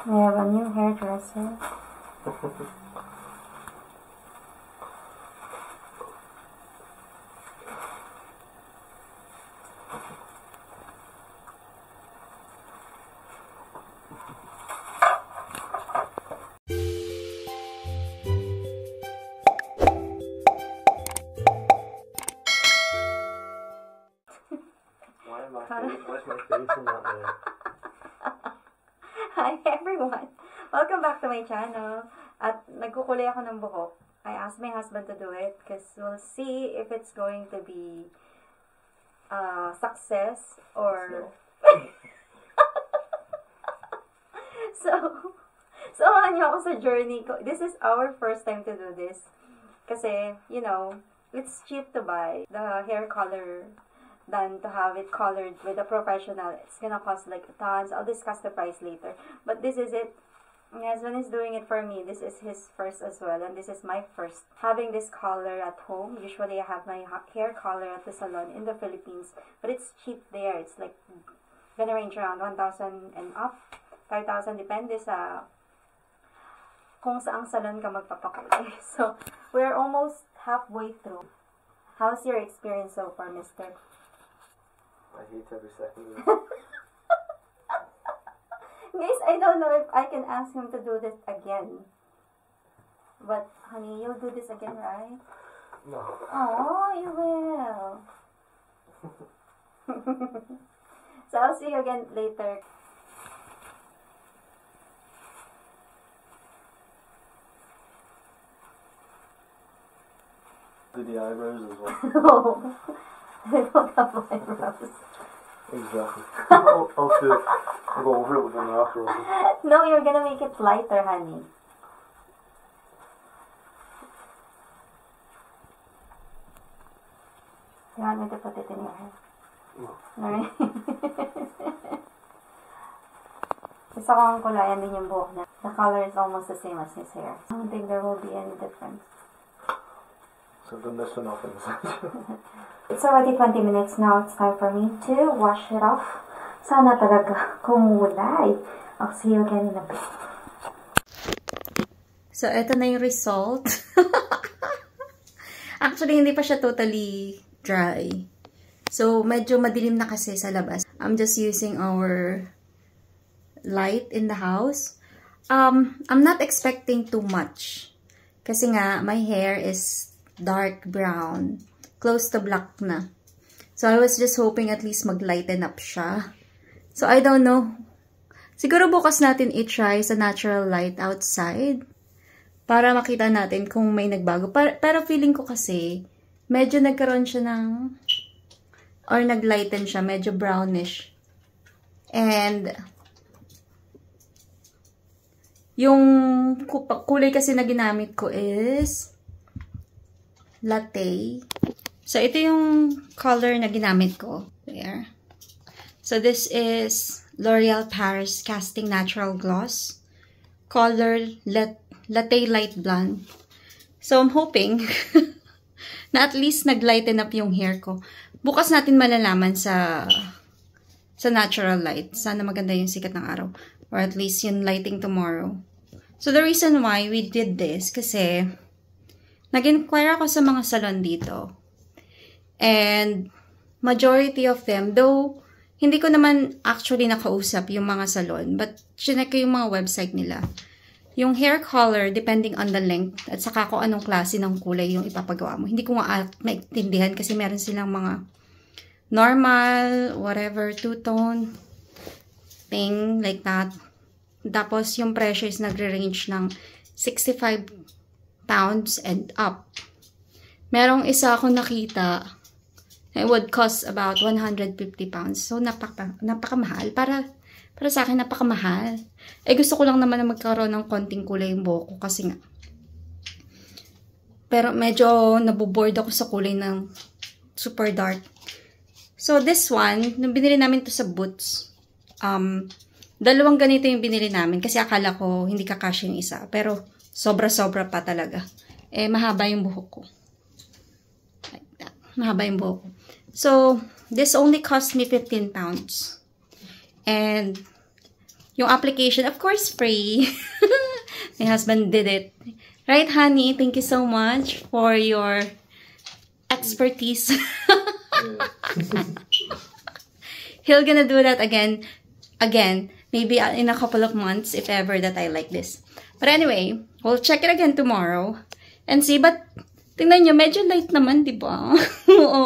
We have a new hairdresser. Where's my face in that way? Hi everyone! Welcome back to my channel. At nagkukulay ako ng buhok. I asked my husband to do it because we'll see if it's going to be success or... So, samahan niyo ako sa journey ko. This is our first time to do this. Kasi, you know, it's cheap to buy the hair color than to have it colored with a professional. It's gonna cost like tons. I'll discuss the price later. But this is it. My husband is doing it for me. This is his first as well. And this is my first. Having this color at home. Usually I have my hair color at the salon in the Philippines. But it's cheap there. It's like gonna range around 1,000 and up. 5,000. Depende sa kung saang salon ka magpapakulay. So, we're almost halfway through. How's your experience so far, mister? I hate every second of it. Guys, I don't know if I can ask him to do this again. But, honey, you'll do this again, right? No. Oh, you will. So, I'll see you again later. Do the eyebrows as well. No. I don't have eyebrows. Exactly. I'll go over it with them afterwards. No, you're gonna make it lighter, honey. You want me to put it in your hair? No. Alright. Gusto kong kulayan din yung buhok niya. The color is almost the same as his hair. I don't think there will be any difference. So then this one off in the center. It's already 20 minutes now. It's time for me to wash it off. Sana talaga kumulay. I'll see you again in a bit. So, eto na yung result. Actually, hindi pa siya totally dry. So, medyo madilim na kasi sa labas. I'm just using our light in the house. I'm not expecting too much. Kasi nga, my hair is dark brown. Close to black na. So, I was just hoping at least mag-lighten up siya. So, I don't know. Siguro bukas natin i-try sa natural light outside. Para makita natin kung may nagbago. Pero feeling ko kasi, medyo nagkaroon siya ng, or nag-lighten siya, medyo brownish. And, yung kulay kasi na ginamit ko is latte. So, ito yung color na ginamit ko. There. So, this is L'Oreal Paris Casting Natural Gloss. Color Latte Light Blonde. So, I'm hoping na at least nag-lighten up yung hair ko. Bukas natin malalaman sa natural light. Sana maganda yung sikat ng araw. Or at least yung lighting tomorrow. So, the reason why we did this, kasi nag-inquire ako sa mga salon dito. And majority of them, though hindi ko naman actually nakausap yung mga salon, but chinek ko yung mga website nila. Yung hair color, depending on the length, at saka kung anong klase ng kulay yung ipapagawa mo. Hindi ko nga maintindihan kasi meron silang mga normal, whatever, two-tone thing, like that. Tapos, yung presyo is nagre-range ng 65 pounds and up. Merong isa akong nakita, it would cost about 150 pounds. So, napakamahal. Para sa akin, napakamahal. Eh, gusto ko lang naman na magkaroon ng konting kulay yung buhok ko kasi nga. Pero medyo nabuboard ako sa kulay ng super dark. So, this one, nung binili namin to sa Boots, dalawang ganito yung binili namin kasi akala ko hindi kakasya yung isa. Pero, sobra-sobra pa talaga. Eh, mahaba yung buhok ko. Like that. Mahaba yung buhok ko. So, this only cost me 15 pounds. And, Yung application, of course, free. My husband did it. Right, honey? Thank you so much for your expertise. He'll gonna do that again, maybe in a couple of months, if ever that I like this. But anyway, we'll check it again tomorrow and see. But tingnan nyo, medyo light naman, di ba? Oo,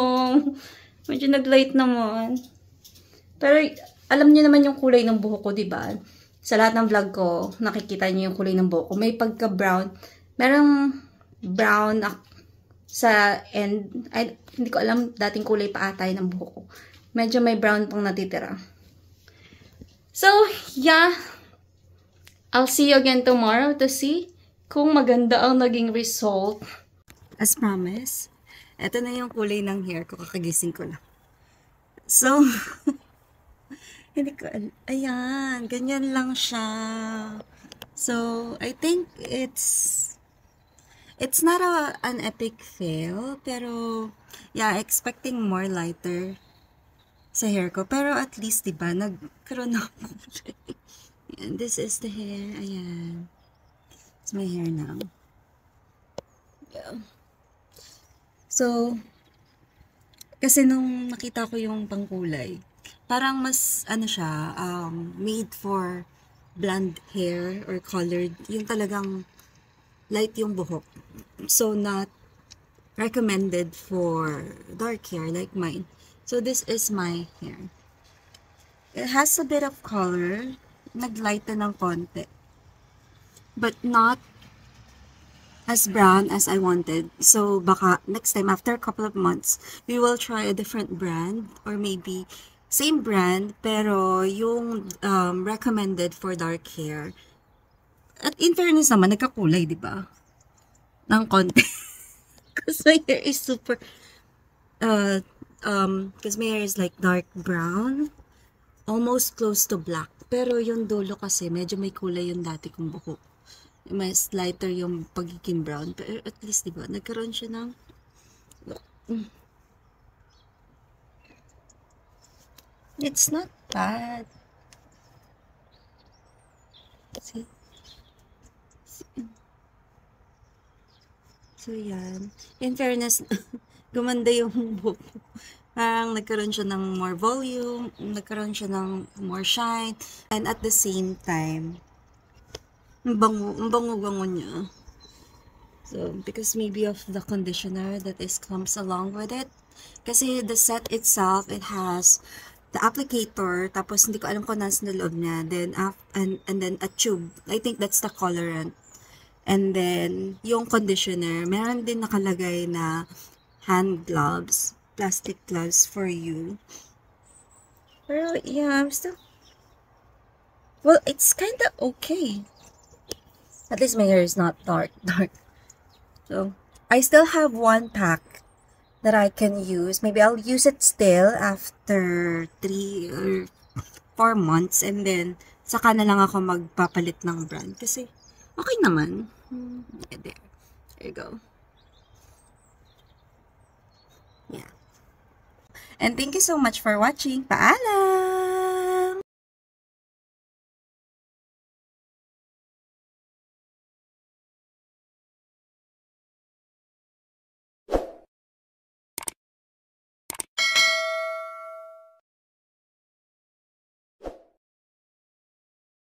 medyo nag-light naman. Pero alam niyo naman yung kulay ng buhok ko, di ba? Sa lahat ng vlog ko, nakikita niyo yung kulay ng buhok ko. May pagka-brown. Merong brown sa end. Ay, hindi ko alam, dating kulay pa atay ng buhok ko. Medyo may brown pang natitira. So, yeah. I'll see you again tomorrow to see kung maganda ang naging result. As promised, eto na yung kulay ng hair ko. Kakagising ko lang. So, hindi ko, ayan, ganyan lang siya. So, I think it's not an epic fail, pero, yeah, expecting more lighter sa hair ko. Pero at least, diba, nagkaroon ako. Ayan, this is the hair, ayan. It's my hair now. Yeah. So, kasi nung nakita ko yung pangkulay, parang mas, ano siya, made for blonde hair or colored. Yung talagang light yung buhok. So, not recommended for dark hair like mine. So, this is my hair. It has a bit of color. Naglighten ng konti. But not as brown as I wanted. So, baka next time, after a couple of months, we will try a different brand or maybe same brand, pero yung recommended for dark hair. At in fairness naman, nagkakulay, di ba? Ng konti. Because my hair is super, because my hair is like dark brown, almost close to black. Pero yung dulo kasi, medyo may kulay yung dati kong buhok. Mas lighter yung pagiging brown. Pero at least, diba, nagkaroon siya ng it's not bad. See? So, yan. In fairness, gumanda yung buhok. Parang nagkaroon siya ng more volume, nagkaroon siya ng more shine, and at the same time, ang bango niya. So, because maybe of the conditioner that comes along with it. Kasi the set itself, it has the applicator, tapos hindi ko alam kung nasa na loob niya, then, and then a tube. I think that's the colorant. And then, yung conditioner, meron din nakalagay na hand gloves, plastic gloves for you. Pero, yeah, I'm still, well, it's kinda okay. At least my hair is not dark. So, I still have one pack that I can use. Maybe I'll use it still after 3 or 4 months. And then, saka na lang ako magpapalit ng brand. Kasi, okay naman. There you go. Yeah. And thank you so much for watching. Paalam!